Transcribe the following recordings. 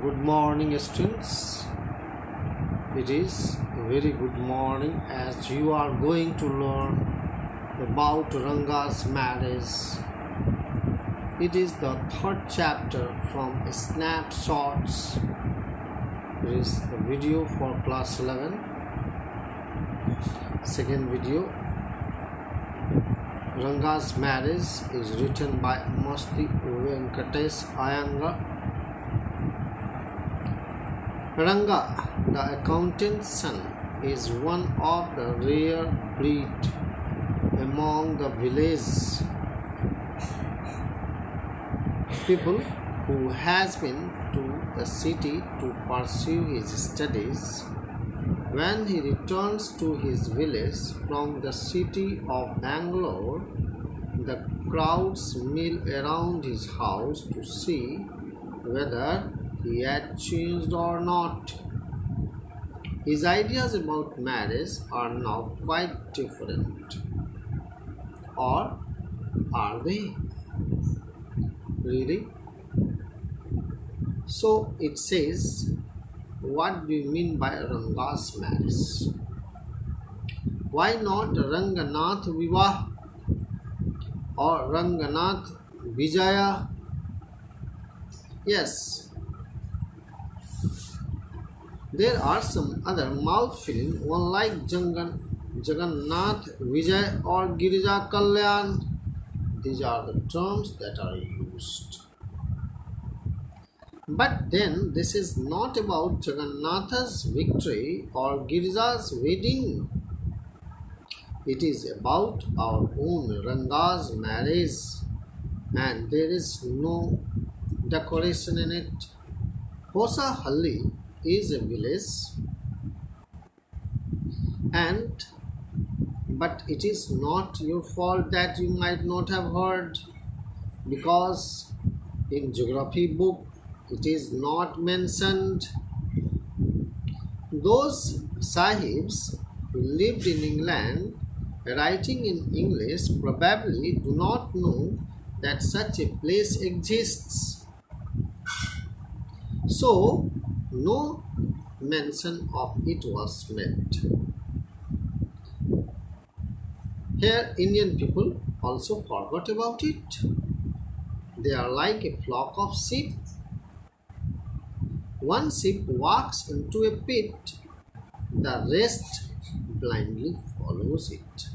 Good morning, students. It is a very good morning as you are going to learn about Ranga's marriage. It is the third chapter from Snapshots. It is a video for class 11. Second video, Ranga's marriage is written by Masti Venkatesh Iyengar. Ranga, the accountant's son, is one of the rare breed among the village people who has been to the city to pursue his studies. When he returns to his village from the city of Bangalore, the crowds mill around his house to see whether he had changed or not. His ideas about marriage are now quite different. Or are they? Really? So it says, what do you mean by Ranga's marriage? Why not Ranganath Vivah or Ranganath Vijaya? Yes, there are some other mouth-filling one like Jagannath, Vijay or Girija Kalyan. These are the terms that are used. But then this is not about Jagannatha's victory or Girija's wedding. It is about our own Ranga's marriage, and there is no decoration in it. Hosahalli is a village, but it is not your fault that you might not have heard, because in geography book it is not mentioned. Those sahibs who lived in England writing in English probably do not know that such a place exists. So no mention of it was made. Here Indian people also forgot about it. They are like a flock of sheep. One sheep walks into a pit, the rest blindly follows it.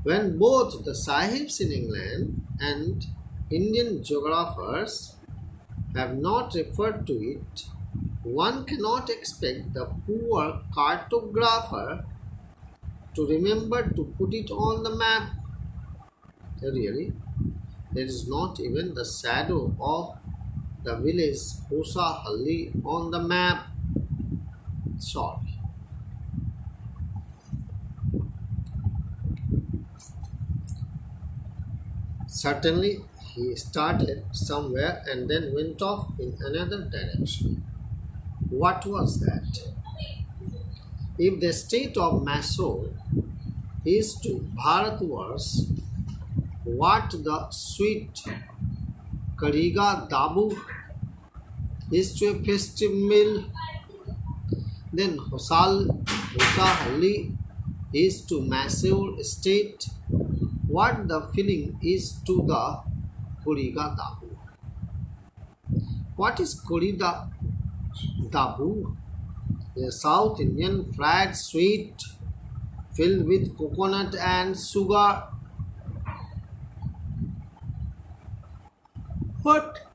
When both the sahibs in England and Indian geographers have not referred to it, one cannot expect the poor cartographer to remember to put it on the map. Really, there is not even the shadow of the village Hosahalli on the map. Sorry. Certainly, he started somewhere and then went off in another direction. What was that? If the state of Mysore is to Bharatvarsh what the sweet Kariga Dabu is to a festive meal, then Hosahalli is to Mysore state what the filling is to the Kariga Dabu. What is Kariga Dabu? A South Indian fried sweet filled with coconut and sugar. What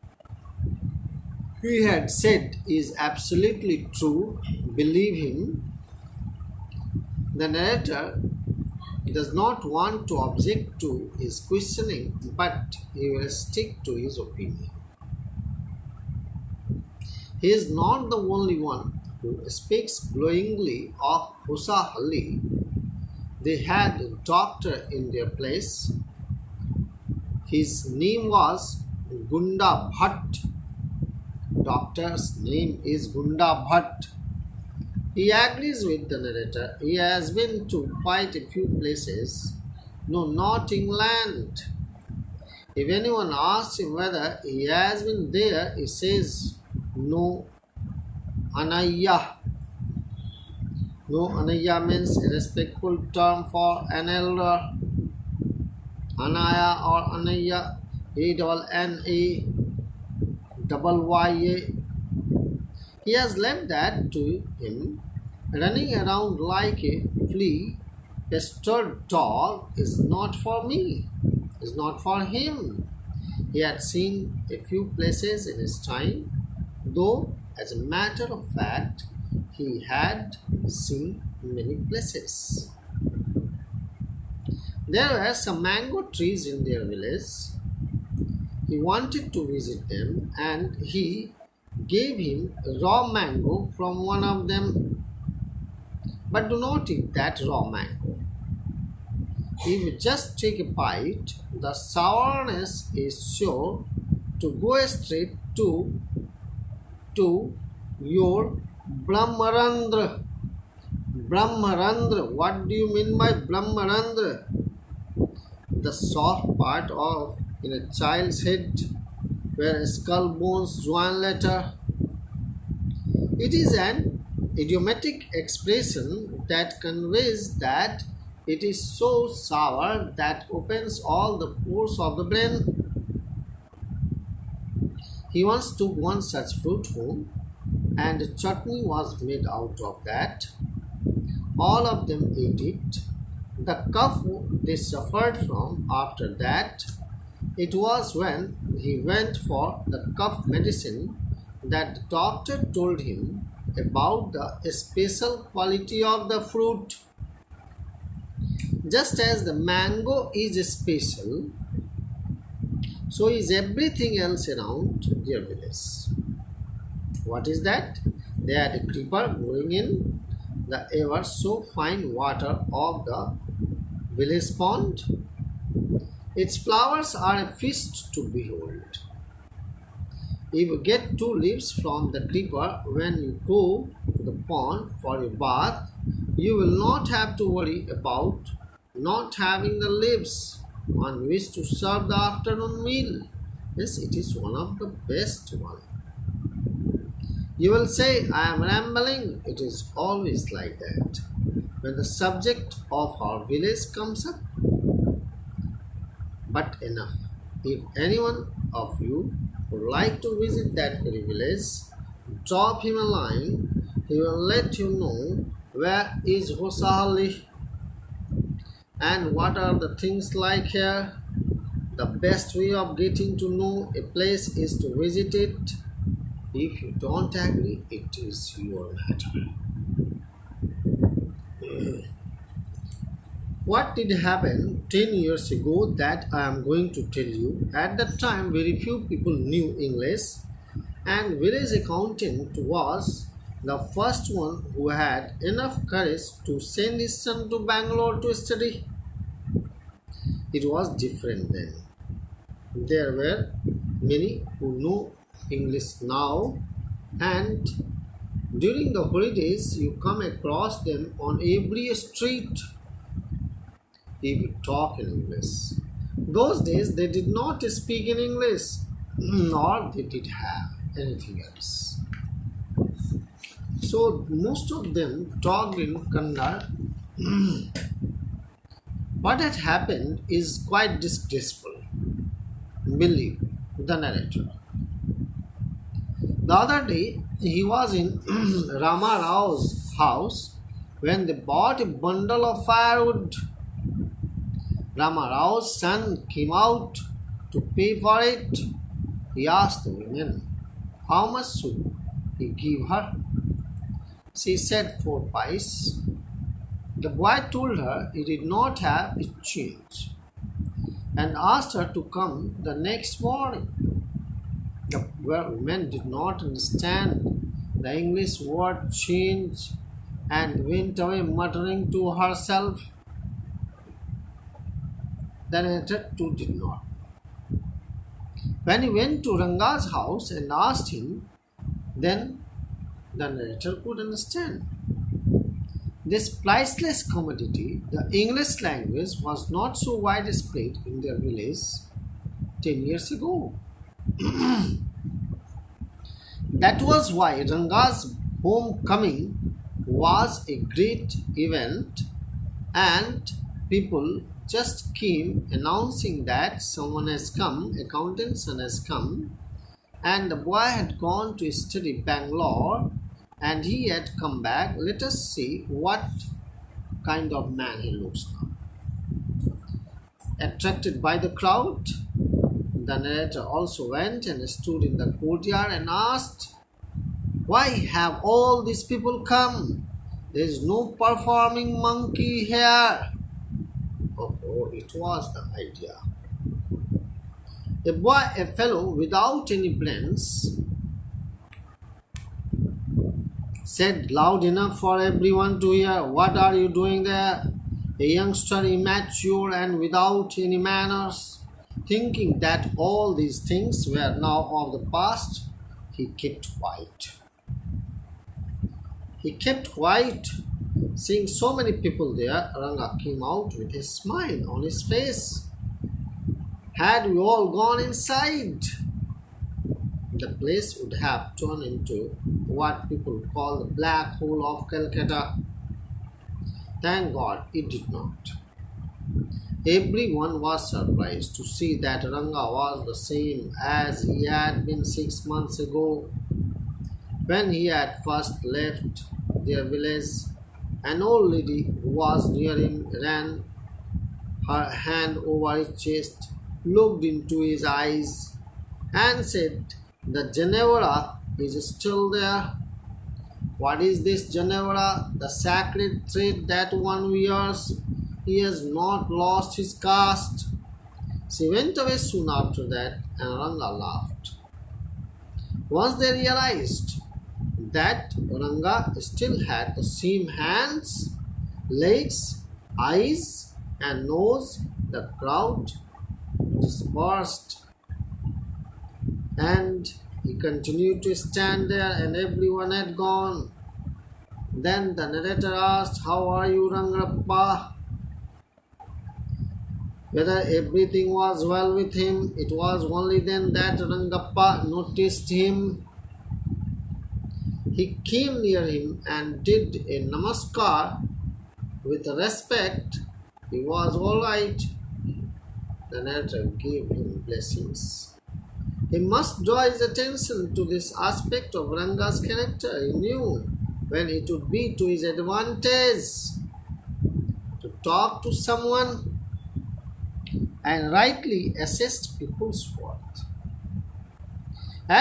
he had said is absolutely true. Believe him. The narrator does not want to object to his questioning, but he will stick to his opinion. He is not the only one who speaks glowingly of Hosahalli. They had a doctor in their place. His name was Gunda Bhatt. Doctor's name is Gunda Bhatt. He agrees with the narrator. He has been to quite a few places. No, not England. If anyone asks him whether he has been there, he says, No, Anaya. No, Anaya means a respectful term for an elder. Anaya or Anaya, ANNAYY. He has left that to him. Running around like a flea pestered dog is not for me, is not for him. He had seen a few places in his time, though, as a matter of fact, he had seen many places. There were some mango trees in their village. He wanted to visit them, and he gave him a raw mango from one of them. But do not eat that raw mango. If you just take a bite, the sourness is sure to go straight to your Brahmarandra. Brahmarandra. What do you mean by Brahmarandra? The soft part of in a child's head where skull bones join later. It is an idiomatic expression that conveys that it is so sour that opens all the pores of the brain. He once took one such fruit home, and a chutney was made out of that. All of them ate it. The cough they suffered from after that, it was when he went for the cough medicine that the doctor told him about the special quality of the fruit. Just as the mango is special, so is everything else around their village. What is that? They had a creeper growing in the ever so fine water of the village pond. Its flowers are a feast to behold. If you get 2 leaves from the creeper when you go to the pond for a bath, you will not have to worry about not having the leaves on which to serve the afternoon meal. Yes, it is one of the best ones. You will say, I am rambling. It is always like that. When the subject of our village comes up, but enough. If anyone of you would like to visit that very village, drop him a line. He will let you know where is Hosahalli and what are the things like here. The best way of getting to know a place is to visit it. If you don't agree, it is your matter. What did happen 10 years ago that I am going to tell you? At that time, very few people knew English, and village accountant was the first one who had enough courage to send his son to Bangalore to study. It was different then. There were many who know English now, and during the holidays you come across them on every street. If you talk in English. Those days they did not speak in English, nor they did have anything else. So most of them talked in Kannada. What had happened is quite disgraceful. Believe the narrator. The other day he was in Rama Rao's house when they bought a bundle of firewood. Rama Rao's son came out to pay for it. He asked the woman, how much should he give her? She said 4 pice. The boy told her he did not have a change and asked her to come the next morning. The woman did not understand the English word change and went away muttering to herself. The narrator too did not. When he went to Ranga's house and asked him, then the narrator could understand. This priceless commodity, the English language, was not so widespread in their village 10 years ago. That was why Ranga's homecoming was a great event, and people just came announcing that someone has come, accountant's son has come, and the boy had gone to study Bangalore and he had come back. Let us see what kind of man he looks now. Attracted by the crowd, the narrator also went and stood in the courtyard and asked, "Why have all these people come? There is no performing monkey here." Oh, it was the idea. A fellow without any brains, said loud enough for everyone to hear, "What are you doing there?" A youngster, immature and without any manners, thinking that all these things were now of the past, he kept quiet. He kept quiet. Seeing so many people there, Ranga came out with a smile on his face. Had we all gone inside, the place would have turned into what people call the black hole of Calcutta. Thank God it did not. Everyone was surprised to see that Ranga was the same as he had been 6 months ago. When he had first left their village, an old lady who was near him ran her hand over his chest, looked into his eyes, and said, "The Janevara is still there." "What is this Janevara?" "The sacred thread that one wears. He has not lost his caste." She went away soon after that, and Ranga laughed. Once they realized that Ranga still had the same hands, legs, eyes, and nose, the crowd dispersed, and he continued to stand there, and everyone had gone. Then the narrator asked, "How are you, Rangappa?" Whether everything was well with him. It was only then that Rangappa noticed him. He came near him and did a namaskar with respect. He was all right. The narrator gave him blessings. He must draw his attention to this aspect of Ranga's character. He knew when it would be to his advantage to talk to someone and rightly assess people's worth.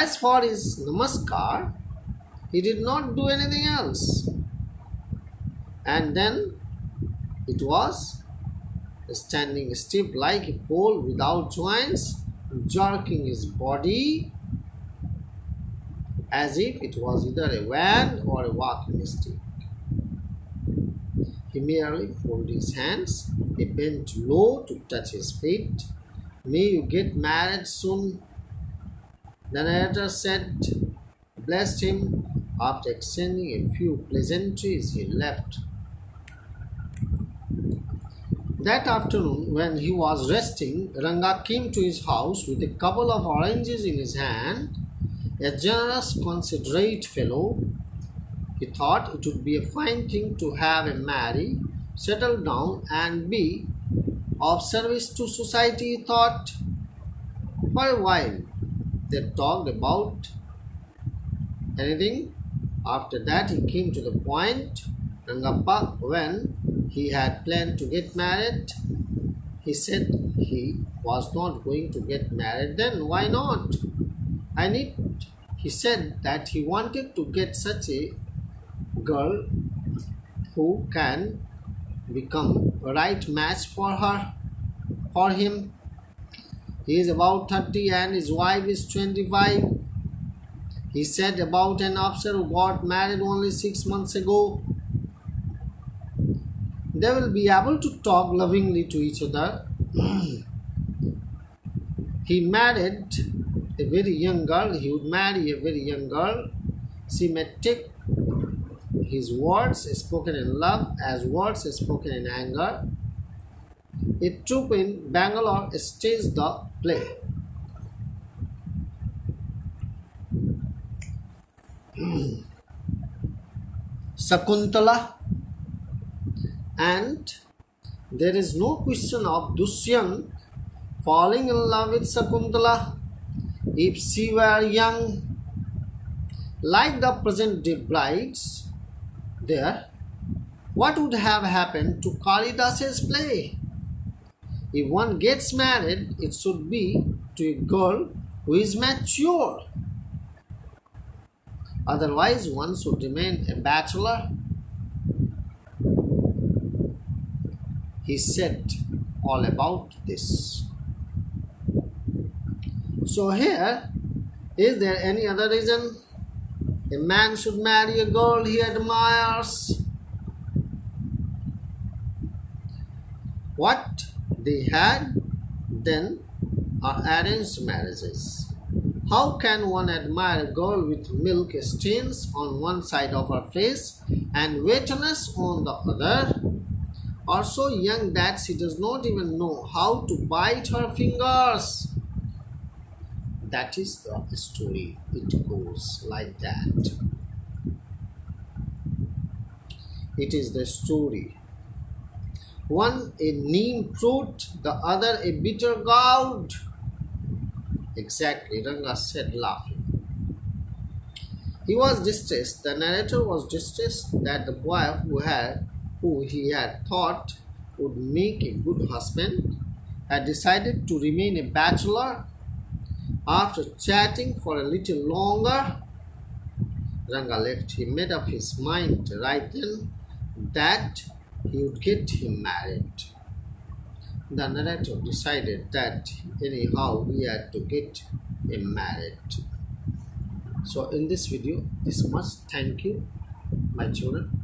As for his namaskar, he did not do anything else. And then it was standing stiff like a pole without joints, jerking his body as if it was either a wand or a walking stick. He merely folded his hands. He bent low to touch his feet. "May you get married soon," the narrator said, blessed him. After exchanging a few pleasantries, he left. That afternoon, when he was resting, Ranga came to his house with a couple of oranges in his hand. A generous, considerate fellow, he thought it would be a fine thing to have him marry, settle down, and be of service to society, he thought. For a while, they talked about anything. After that, he came to the point. Rangappa, when he had planned to get married, he said he was not going to get married. Then why not? He said that he wanted to get such a girl who can become a right match for him. He is about 30 and his wife is 25. He said about an officer who got married only 6 months ago. They will be able to talk lovingly to each other. He married a very young girl. He would marry a very young girl. She may take his words spoken in love as words spoken in anger. A troupe in Bangalore staged the play. Sakuntala, and there is no question of Dushyant falling in love with Sakuntala. If she were young, like the present day brides there, what would have happened to Kalidas's play? If one gets married, it should be to a girl who is mature. Otherwise, one should remain a bachelor. He said all about this. So, here, is there any other reason a man should marry a girl he admires? What they had then are arranged marriages. How can one admire a girl with milk stains on one side of her face and wetness on the other, or so young that she does not even know how to bite her fingers? That is the story. It goes like that. It is the story. One a neem fruit, the other a bitter gourd. Exactly, Ranga said, laughing. He was distressed. The narrator was distressed that the boy who he had thought would make a good husband, had decided to remain a bachelor. After chatting for a little longer, Ranga left. He made up his mind right then that he would get him married. The narrator decided that anyhow he had to get him married. So in this video, this much. Thank you, my children.